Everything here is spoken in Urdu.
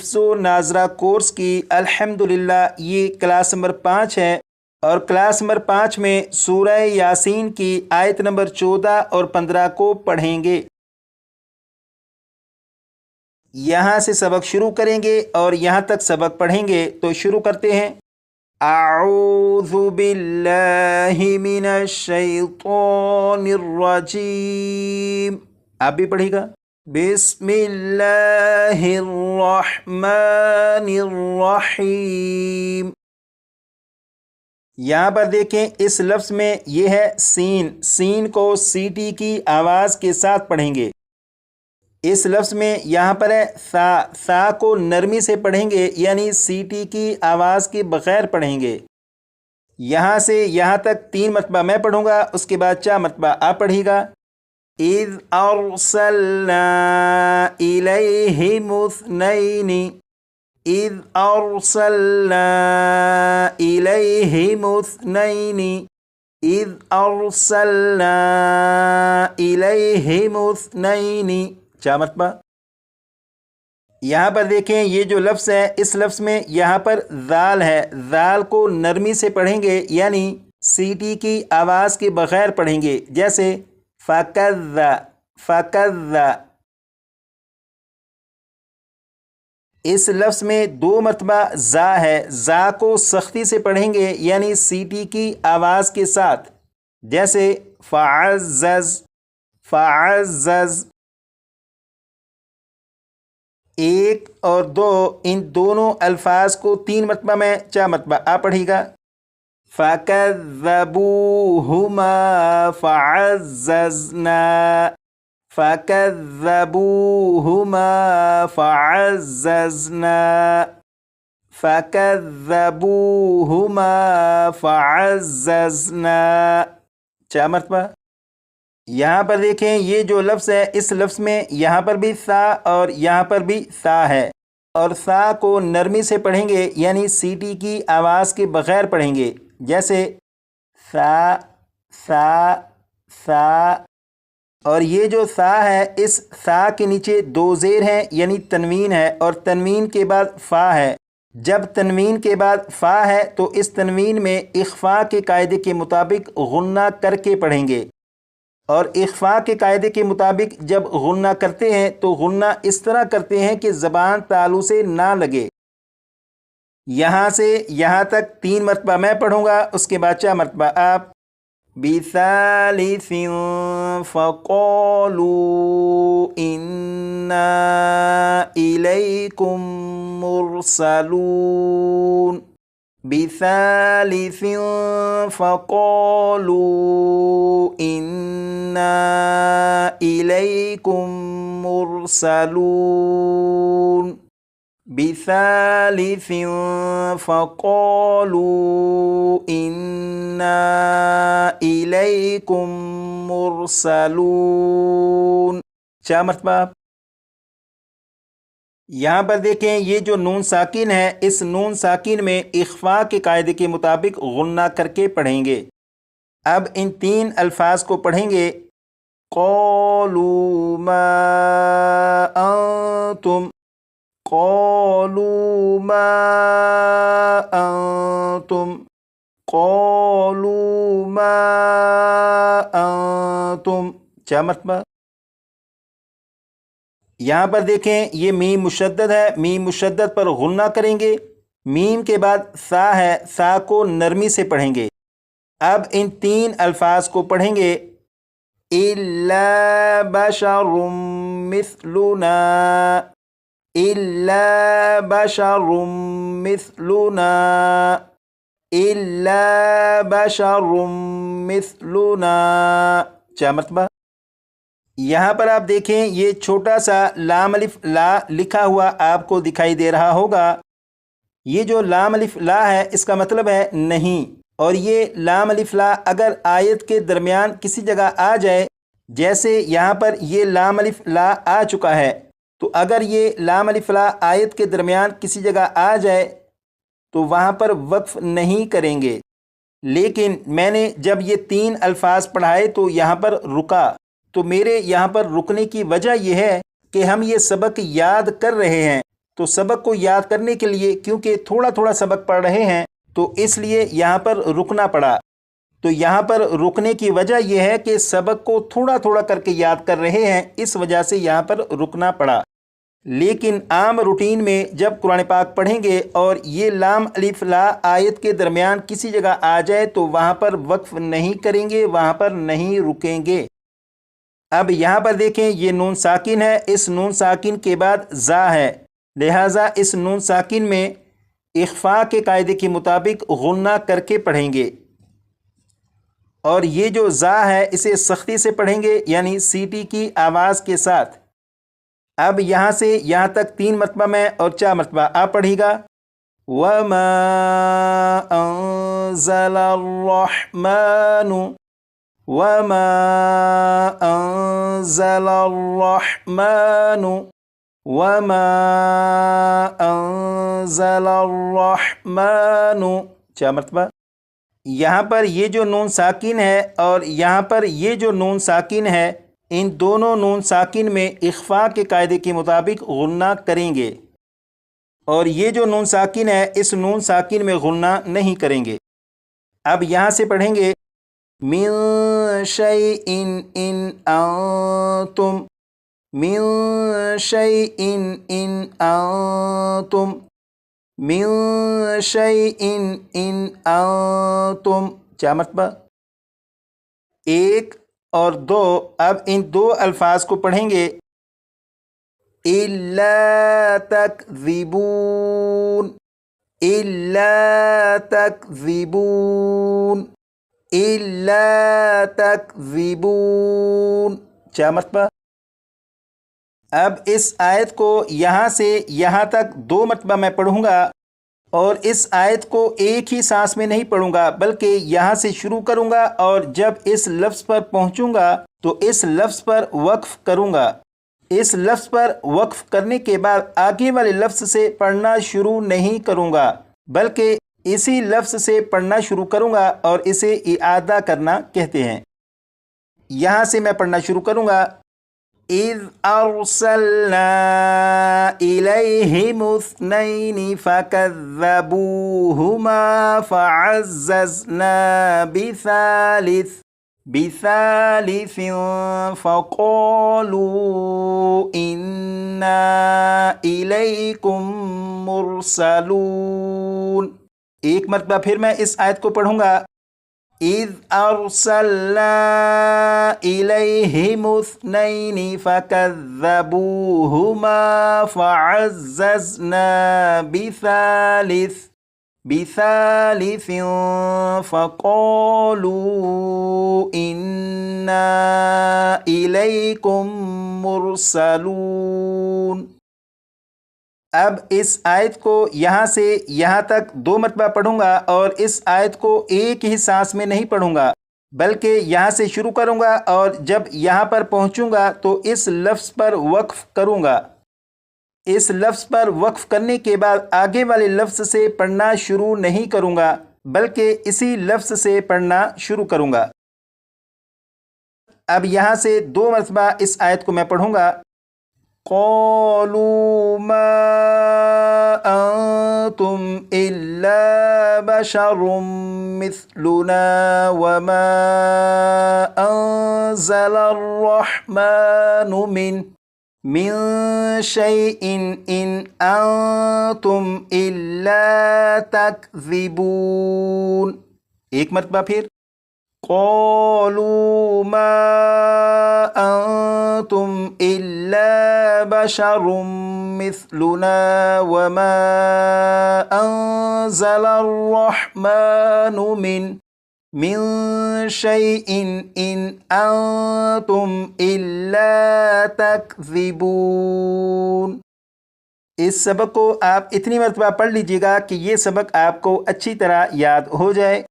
حفظ و ناظرہ کورس کی الحمدللہ یہ کلاس نمبر 5 ہے، اور کلاس نمبر 5 میں سورہ یاسین کی آیت نمبر 14 اور 15 کو پڑھیں گے۔ یہاں سے سبق شروع کریں گے اور یہاں تک سبق پڑھیں گے، تو شروع کرتے ہیں۔ اعوذ باللہ من الشیطان الرجیم، آپ بھی پڑھیے گا۔ بسم اللہ الرحمن الرحیم۔ یہاں پر دیکھیں اس لفظ میں یہ ہے سین کو سی ٹی کی آواز کے ساتھ پڑھیں گے۔ اس لفظ میں یہاں پر ہے سا کو نرمی سے پڑھیں گے، یعنی سی ٹی کی آواز کے بغیر پڑھیں گے۔ یہاں سے یہاں تک 3 مرتبہ میں پڑھوں گا، اس کے بعد 4 مرتبہ آپ پڑھیے گا۔ اذ ارسلنا الیہم اثنین، اذ ارسلنا الیہم اثنین، اذ ارسلنا الیہم اثنین، 4 مرتبہ۔ یہاں پر دیکھیں یہ جو لفظ ہے، اس لفظ میں یہاں پر ذال ہے، ذال کو نرمی سے پڑھیں گے، یعنی سی ٹی کی آواز کے بغیر پڑھیں گے، جیسے فَكَذَّ فَكَذَّ۔ اس لفظ میں 2 مرتبہ زا ہے، زا کو سختی سے پڑھیں گے، یعنی سی ٹی کی آواز کے ساتھ، جیسے فَعَزَّز فَعَزَّز۔ 1 اور 2 ان دونوں الفاظ کو 3 مرتبہ میں 4 مرتبہ آپ پڑھیے گا۔ فَكَذَّبُوهُمَا فَعَزَّزْنَا، فَكَذَّبُوهُمَا فَعَزَّزْنَا، فَكَذَّبُوهُمَا فَعَزَّزْنَا، 4 مرتبہ۔ یہاں پر دیکھیں یہ جو لفظ ہے، اس لفظ میں یہاں پر بھی سا اور یہاں پر بھی سا ہے، اور سا کو نرمی سے پڑھیں گے، یعنی سی ٹی کی آواز کے بغیر پڑھیں گے، جیسے سا سا سا۔ اور یہ جو سا ہے، اس سا کے نیچے 2 زیر ہیں، یعنی تنوین ہے، اور تنوین کے بعد فا ہے۔ جب تنوین کے بعد فا ہے تو اس تنوین میں اخفاء کے قاعدے کے مطابق غنہ کر کے پڑھیں گے، اور اخفاء کے قاعدے کے مطابق جب غنہ کرتے ہیں تو غنہ اس طرح کرتے ہیں کہ زبان تالو سے نہ لگے۔ یہاں سے یہاں تک 3 مرتبہ میں پڑھوں گا، اس کے بعد 4 مرتبہ آپ۔ بِثَالِثٍ فَقَالُوا إِنَّا إِلَيْكُمْ مُرْسَلُونَ، بِثَالِثٍ فَقَالُوا إِنَّا إِلَيْكُمْ مُرْسَلُونَ، بِثَالِثٍ فَقَالُوا إِنَّا إِلَيْكُمْ مُرْسَلُونَ، 4 مرتبہ۔ یہاں پر دیکھیں یہ جو نون ساکن ہے، اس نون ساکن میں اخفاء کے قاعدے کے مطابق غنہ کر کے پڑھیں گے۔ اب ان 3 الفاظ کو پڑھیں گے۔ قَالُوا مَا أَنْتُمْ، قَالُوا مَا أَنْتُمْ، قَالُوا مَا أَنْتُمْ، 4 مرتبہ۔ یہاں پر دیکھیں یہ میم مشدد ہے، میم مشدد پر غنہ کریں گے، میم کے بعد سا ہے، سا کو نرمی سے پڑھیں گے۔ اب ان 3 الفاظ کو پڑھیں گے۔ إِلَّا بَشَرٌ مِثْلُنَا، إِلَّا بَشَرٌ مِثْلُنَا، إِلَّا بَشَرٌ مِثْلُنَا، 4 مرتبہ۔ یہاں پر آپ دیکھیں یہ چھوٹا سا لام الف لا لکھا ہوا آپ کو دکھائی دے رہا ہوگا۔ یہ جو لام الف لا ہے اس کا مطلب ہے نہیں، اور یہ لام الف لا اگر آیت کے درمیان کسی جگہ آ جائے، جیسے یہاں پر یہ لام الف لا آ چکا ہے، تو اگر یہ لام الف لا آیت کے درمیان کسی جگہ آ جائے تو وہاں پر وقف نہیں کریں گے۔ لیکن میں نے جب یہ 3 الفاظ پڑھائے تو یہاں پر رکا، تو میرے یہاں پر رکنے کی وجہ یہ ہے کہ ہم یہ سبق یاد کر رہے ہیں، تو سبق کو یاد کرنے کے لیے کیونکہ تھوڑا تھوڑا سبق پڑھ رہے ہیں تو اس لیے یہاں پر رکنا پڑا۔ تو یہاں پر رکنے کی وجہ یہ ہے کہ سبق کو تھوڑا تھوڑا کر کے یاد کر رہے ہیں، اس وجہ سے یہاں پر رکنا پڑا۔ لیکن عام روٹین میں جب قرآن پاک پڑھیں گے اور یہ لام الف لا آیت کے درمیان کسی جگہ آ جائے تو وہاں پر وقف نہیں کریں گے، وہاں پر نہیں رکیں گے۔ اب یہاں پر دیکھیں یہ نون ساکن ہے، اس نون ساکن کے بعد زا ہے، لہٰذا اس نون ساکن میں اخفاء کے قاعدے کے مطابق غنہ کر کے پڑھیں گے، اور یہ جو زا ہے اسے سختی سے پڑھیں گے، یعنی سیٹی کی آواز کے ساتھ۔ اب یہاں سے یہاں تک 3 مرتبہ میں اور 4 مرتبہ آپ پڑھیے گا۔ وَمَا أَنزَلَ الرَّحْمَنُ وَمَا أَنزَلَ الرَّحْمَنُ وَمَا أَنزَلَ الرَّحْمَنُ 4 مرتبہ۔ یہاں پر یہ جو نون ساکن ہے اور یہاں پر یہ جو نون ساکن ہے، ان دونوں نون ساکن میں اخفاء کے قاعدے کے مطابق غنہ کریں گے، اور یہ جو نون ساکن ہے اس نون ساکن میں غنہ نہیں کریں گے۔ اب یہاں سے پڑھیں گے من شیء ان انتم، من شیء ان انتم، من شیء ان انتم 4 مرتبہ۔ 1 اور 2، اب ان 2 الفاظ کو پڑھیں گے الا تکذبون، الا تکذبون، الا تکذبون 4 مرتبہ۔ اب اس آیت کو یہاں سے یہاں تک 2 مرتبہ میں پڑھوں گا، اور اس آیت کو ایک ہی سانس میں نہیں پڑھوں گا بلکہ یہاں سے شروع کروں گا، اور جب اس لفظ پر پہنچوں گا تو اس لفظ پر وقف کروں گا۔ اس لفظ پر وقف کرنے کے بعد آگے والے لفظ سے پڑھنا شروع نہیں کروں گا بلکہ اسی لفظ سے پڑھنا شروع کروں گا، اور اسے اعادہ کرنا کہتے ہیں۔ یہاں سے میں پڑھنا شروع کروں گا اذ ارسلنا الیہم اثنین فکذبوہما فعززنا بثالث فقالوا انا الیکم مرسلون۔ 1 مرتبہ پھر میں اس آیت کو پڑھوں گا اذ ارسلنا الیہم اثنین فکذبوہما فعززنا بثالث فقالوا انا الیکم مرسلون۔ اب اس آیت کو یہاں سے یہاں تک 2 مرتبہ پڑھوں گا، اور اس آیت کو ایک ہی سانس میں نہیں پڑھوں گا بلکہ یہاں سے شروع کروں گا، اور جب یہاں پر پہنچوں گا تو اس لفظ پر وقف کروں گا۔ اس لفظ پر وقف کرنے کے بعد آگے والے لفظ سے پڑھنا شروع نہیں کروں گا بلکہ اسی لفظ سے پڑھنا شروع کروں گا۔ اب یہاں سے 2 مرتبہ اس آیت کو میں پڑھوں گا قالوا ما انتم الا بشر مثلنا وما انزل الرحمن من شیء ان انتم الا تکذبون۔ 1 مرتبہ پھر قالوا ما انتم الا بشر مثلنا وما انزل الرحمن من شیء ان انتم الا تکذبون۔ اس سبق کو آپ اتنی مرتبہ پڑھ لیجئے گا کہ یہ سبق آپ کو اچھی طرح یاد ہو جائے۔